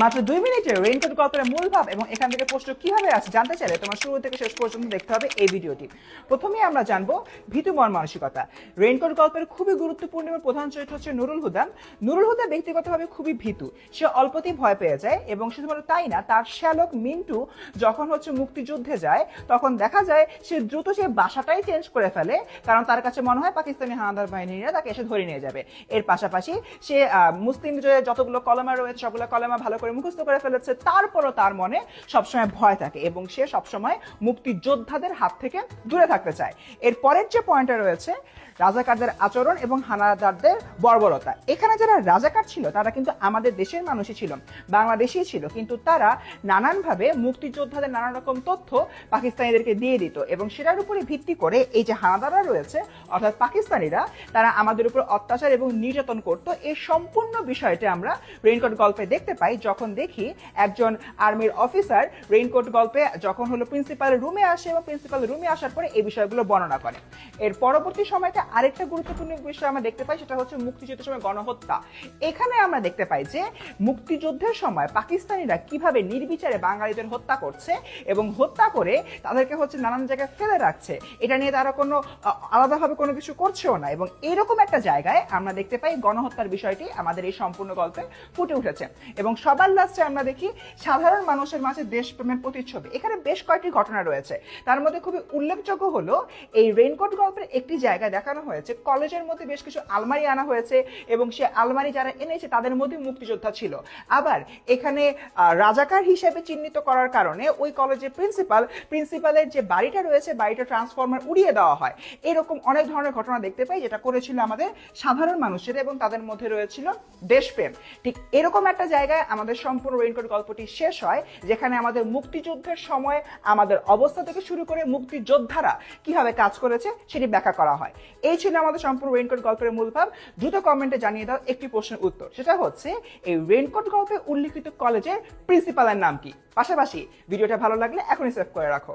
মাত্র 2 মিনিটে রেইনকোট গল্পের মূল ভাব এবং এখান থেকে প্রশ্ন কিভাবে আসে জানতে চাইলে তোমার শুরু থেকে শেষ পর্যন্ত দেখতে হবে এই ভিডিওটি। প্রথমেই আমরা জানবো ভীতু মন মানসিকতা। রেইনকোট গল্পের খুবই গুরুত্বপূর্ণ এবং প্রধান চরিত্র হচ্ছে নুরুল হুদা। নুরুল হুদা ব্যক্তিগতভাবে খুবই ভীতু, সে অল্পতেই ভয় পেয়ে যায় এবং শুধুমাত্র তাই না, তার শ্যালক মিন্টু যখন মুক্তিযুদ্ধে যায় তখন দেখা যায় সে দ্রুত সে বাসাটাই চেঞ্জ করে ফেলে, কারণ তার কাছে মনে হয় পাকিস্তানি হানাদার বাহিনীরা তাকে এসে ধরে নিয়ে যাবে। এর পাশাপাশি সে মুসলিম যতগুলো কলেমা রয়েছে সবগুলো কলেমা ভালো করে মুখস্থ করে ফেলেছে, তারপরও তার মনে সবসময় ভয় থাকে এবং সে সবসময় মুক্তিযোদ্ধাদের হাত থেকে দূরে থাকতে চায়। এর পরের যে পয়েন্টটা রয়েছে রাজাকারদের আচরণ এবং হানাদারদের বর্বরতা। এখানে যারা রাজাকার ছিল তারা কিন্তু আমাদের দেশের মানুষই ছিল, বাংলাদেশি ছিল, কিন্তু তারা নানানভাবে মুক্তিযোদ্ধাদের নানা রকম তথ্য পাকিস্তানিদেরকে দিয়ে দিত এবং সেটার উপরে ভিত্তি করে এই যে হানাদাররা রয়েছে অর্থাৎ পাকিস্তানিরা, তারা আমাদের উপর অত্যাচার এবং নির্যাতন করত। এই সম্পূর্ণ বিষয়টা আমরা রেইনকোট গল্পে দেখতে পাই যখন দেখি একজন আর্মির অফিসার রেইনকোট গল্পে যখন প্রিন্সিপালের রুমে আসে এবং প্রিন্সিপাল রুমে আসার পরে এই বিষয়গুলো বর্ণনা করে। এর পরবর্তী সময়টা আরেকটা গুরুত্বপূর্ণ বিষয় আমরা দেখতে পাই, সেটা হচ্ছে মুক্তিযুদ্ধের সময় গণহত্যা। এখানে আমরা দেখতে পাই যে মুক্তিযুদ্ধের সময় পাকিস্তানিরা কিভাবে নির্বিচারে বাঙালিদের হত্যা করছে এবং হত্যা করে তাদেরকে নানান জায়গায় ফেলে রাখছে, এটা নিয়ে তারা কোনো আলাদাভাবে কোনো কিছু করছেও না। এবং এরকম একটা জায়গায় আমরা দেখতে পাই গণহত্যার বিষয়টি আমাদের এই সম্পূর্ণ গল্পে ফুটে উঠেছে। এবং সবার লাস্টে আমরা দেখি সাধারণ মানুষের মাঝে দেশপ্রেমের প্রতিচ্ছবি। এখানে বেশ কয়েকটি ঘটনা রয়েছে, তার মধ্যে খুবই উল্লেখযোগ্য হলো এই রেইনকোট গল্পের একটি জায়গায় দেখানো হয়েছে কলেজের মধ্যে বেশ কিছু আলমারি আনা হয়েছে এবং সে আলমারি যারা এনেছে তাদের মধ্যে মুক্তিযোদ্ধা ছিল। আবার এখানে রাজাকার হিসেবে চিহ্নিত করার কারণে ওই কলেজের প্রিন্সিপালের যে বাড়িটা রয়েছে বাড়িটা ট্রান্সফরমার উড়িয়ে দেওয়া হয়। এরকম অনেক ধরনের ঘটনা দেখতে পাই যেটা করেছিল আমাদের সাধারণ মানুষের এবং তাদের মধ্যে রয়েছিল দেশপ্রেম। ঠিক এরকম একটা জায়গায় আমাদের সম্পূর্ণ রেইনকোট গল্পটি শেষ হয়, যেখানে আমাদের মুক্তিযুদ্ধের সময় আমাদের অবস্থা থেকে শুরু করে মুক্তিযোদ্ধারা কিভাবে কাজ করেছে সেটি ব্যাখ্যা করা হয়। এই ছিল আমাদের সম্পূর্ণ রেইনকোট গল্পের মূল ভাব। দ্রুত কমেন্টে জানিয়ে দাও একটি প্রশ্নের উত্তর, সেটা হচ্ছে এই রেইনকোট গল্পে উল্লেখিত কলেজের প্রিন্সিপালের নাম কি। পাশাপাশি ভিডিওটা ভালো লাগলে এখনই সেভ করে রাখো।